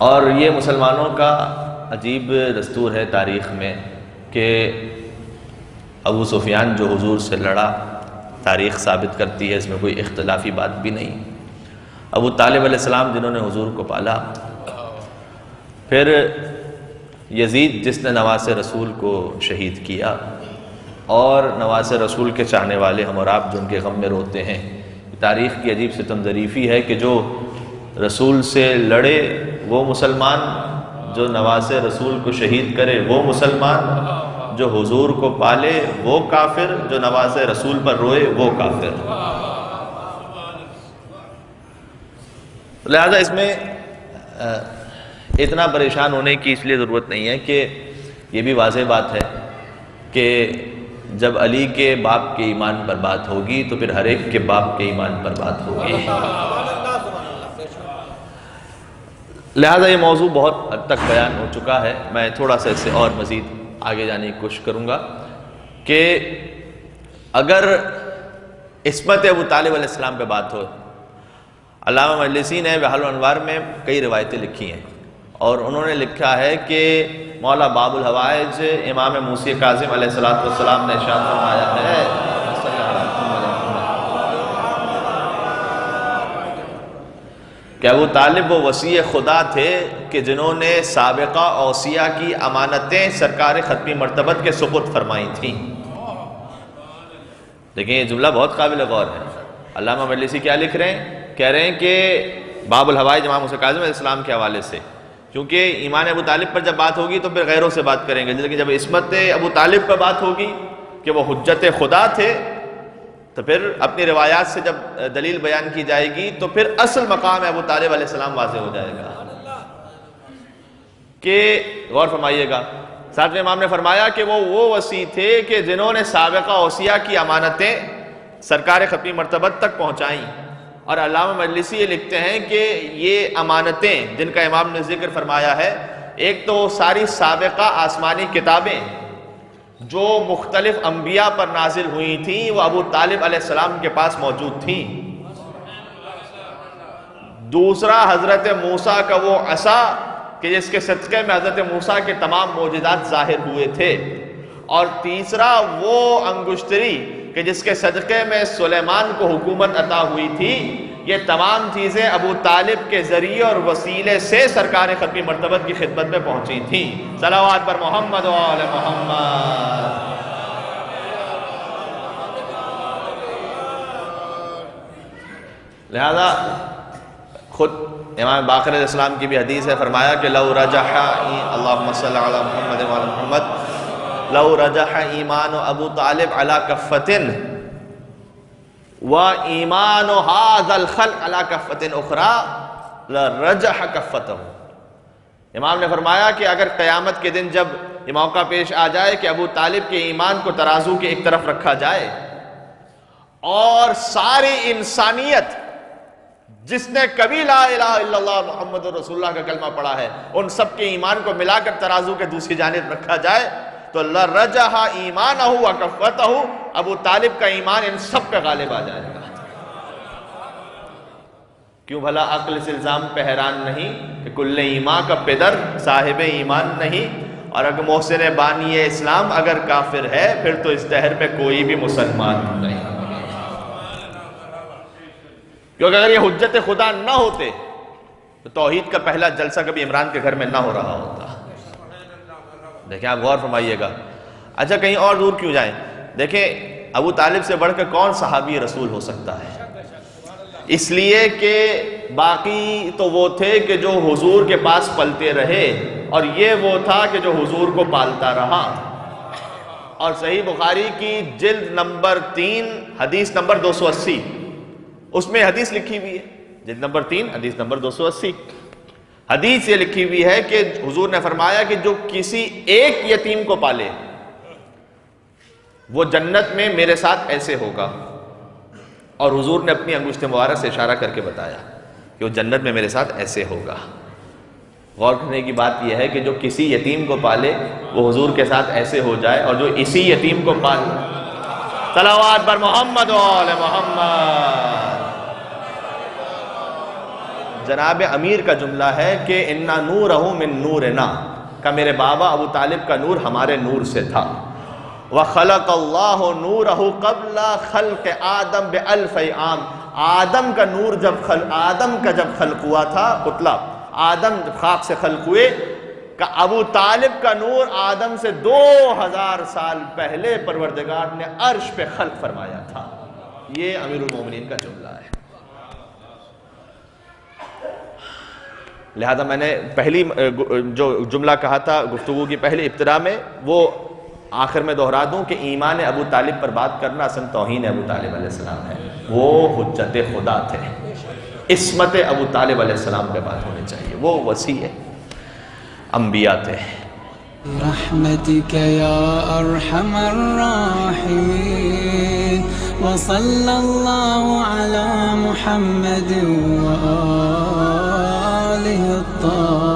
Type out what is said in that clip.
اور یہ مسلمانوں کا عجیب دستور ہے تاریخ میں کہ ابو سفیان جو حضور سے لڑا، تاریخ ثابت کرتی ہے، اس میں کوئی اختلافی بات بھی نہیں۔ ابو طالب علیہ السلام جنہوں نے حضور کو پالا، پھر یزید جس نے نواز رسول کو شہید کیا، اور نواز رسول کے چاہنے والے ہم اور آپ جو ان کے غم میں روتے ہیں۔ تاریخ کی عجیب ستم ظریفی ہے کہ جو رسول سے لڑے وہ مسلمان، جو نواز رسول کو شہید کرے وہ مسلمان، جو حضور کو پالے وہ کافر، جو نواز رسول پر روئے وہ کافر۔ لہذا اس میں اتنا پریشان ہونے کی اس لیے ضرورت نہیں ہے کہ یہ بھی واضح بات ہے کہ جب علی کے باپ کے ایمان پر بات ہوگی تو پھر ہر ایک کے باپ کے ایمان پر بات ہوگی۔ لہذا یہ موضوع بہت حد تک بیان ہو چکا ہے، میں تھوڑا سا اس سے اور مزید آگے جانے کی کوشش کروں گا کہ اگر عصمت ابو طالب علیہ السلام پہ بات ہو، علامہ مجلسی نے بحار الانوار میں کئی روایتیں لکھی ہیں، اور انہوں نے لکھا ہے کہ مولا باب الحوائج امام موسی کاظم علیہ السلام نے ارشاد فرمایا ہے کہ ابو طالب وہ وصی خدا تھے کہ جنہوں نے سابقہ اوصیاء کی امانتیں سرکار ختمی مرتبت کے سپرد فرمائی تھیں۔ لیکن یہ جملہ بہت قابل غور ہے۔ علامہ مجلسی کیا لکھ رہے ہیں؟ کہہ رہے ہیں کہ باب الحوائج امام موسی کاظم علیہ السلام کے حوالے سے، کیونکہ ایمان ابو طالب پر جب بات ہوگی تو پھر غیروں سے بات کریں گے، لیکن جب عصمت ابو طالب پر بات ہوگی کہ وہ حجت خدا تھے تو پھر اپنی روایات سے جب دلیل بیان کی جائے گی تو پھر اصل مقام ابو طالب علیہ السلام واضح ہو جائے گا۔ کہ غور فرمائیے گا، ساتویں امام نے فرمایا کہ وہ وصی تھے کہ جنہوں نے سابقہ اوصیاء کی امانتیں سرکار ختمی مرتبت تک پہنچائیں، اور علامہ مجلسی یہ لکھتے ہیں کہ یہ امانتیں جن کا امام نے ذکر فرمایا ہے، ایک تو ساری سابقہ آسمانی کتابیں جو مختلف انبیاء پر نازل ہوئی تھیں وہ ابو طالب علیہ السلام کے پاس موجود تھیں۔ دوسرا حضرت موسیٰ کا وہ عصا کہ جس کے صدقے میں حضرت موسیٰ کے تمام معجزات ظاہر ہوئے تھے، اور تیسرا وہ انگشتری کہ جس کے صدقے میں سلیمان کو حکومت عطا ہوئی تھی۔ یہ تمام چیزیں ابو طالب کے ذریعے اور وسیلے سے سرکار ختمی مرتبت کی خدمت میں پہنچی تھیں۔ صلوات پر محمد و آل محمد۔ لہذا خود امام باقر علیہ السلام کی بھی حدیث ہے، فرمایا کہ لو رجح اللہم صلی علی محمد و آل محمد لو رجح ایمان ابو طالب علی کفۃ و ایمان ھذا الخلق علی کفۃ اخری لرجح کفتہ۔ امام نے فرمایا کہ اگر قیامت کے دن جب یہ موقع پیش آ جائے کہ ابو طالب کے ایمان کو ترازو کے ایک طرف رکھا جائے اور ساری انسانیت جس نے کبھی لا الہ الا اللہ محمد رسول اللہ کا کلمہ پڑھا ہے ان سب کے ایمان کو ملا کر ترازو کے دوسری جانب رکھا جائے تو لرجح ایمانہ و کفتہ، ابو طالب کا ایمان ان سب پہ غالب آ جائے گا۔ کیوں بھلا عقل سے الزام پہ حیران نہیں کہ کل ایمان کا پدر صاحب ایمان نہیں، اور اگر محسن بانی اسلام اگر کافر ہے پھر تو اس دہر پہ کوئی بھی مسلمان نہیں، کیونکہ اگر یہ حجت خدا نہ ہوتے تو توحید کا پہلا جلسہ کبھی عمران کے گھر میں نہ ہو رہا ہوتا۔ دیکھیں آپ غور فرمائیے گا۔ اچھا کہیں اور دور کیوں جائیں، دیکھیں ابو طالب سے بڑھ کر کون صحابی رسول ہو سکتا ہے؟ اس لیے کہ باقی تو وہ تھے کہ جو حضور کے پاس پلتے رہے، اور یہ وہ تھا کہ جو حضور کو پالتا رہا۔ اور صحیح بخاری کی جلد نمبر 3 حدیث نمبر 280 اس میں حدیث لکھی ہوئی ہے، جلد نمبر 3 حدیث نمبر 280 حدیث یہ لکھی ہوئی ہے کہ حضور نے فرمایا کہ جو کسی ایک یتیم کو پالے وہ جنت میں میرے ساتھ ایسے ہوگا، اور حضور نے اپنی انگشت مبارک سے اشارہ کر کے بتایا کہ وہ جنت میں میرے ساتھ ایسے ہوگا۔ غور کرنے کی بات یہ ہے کہ جو کسی یتیم کو پالے وہ حضور کے ساتھ ایسے ہو جائے، اور جو اسی یتیم کو پالے، صلوات بر محمد و آل محمد۔ جناب امیر کا جملہ ہے کہ اِنَّا نُورَهُ مِن نُورِنَا، کہ میرے بابا ابو طالب کا نور ہمارے نور سے تھا. وَخَلَقَ اللَّهُ نُورَهُ قَبْلَ خَلْقِ آدم بِأَلْفِ عام، آدم کا نور جب خلق ہوا تھا، پتلا آدم جب خاک سے خلق ہوئے، کہ ابو طالب کا نور آدم سے 2000 سال پہلے پروردگار نے عرش پہ خلق فرمایا تھا. یہ امیر المومنین کا جملہ ہے. لہذا میں نے پہلی جو جملہ کہا تھا گفتگو کی پہلی ابتدا میں، وہ آخر میں دہرا دوں کہ ایمان ابو طالب پر بات کرنا اصل توہین ابو طالب علیہ السلام ہے. وہ حجت خدا تھے، عصمت ابو طالب علیہ السلام پہ بات ہونی چاہیے. وہ وسیع انبیاء تھے. برحمتك يا أرحم الراحمين وصلى الله على محمد وآله الطاهرين.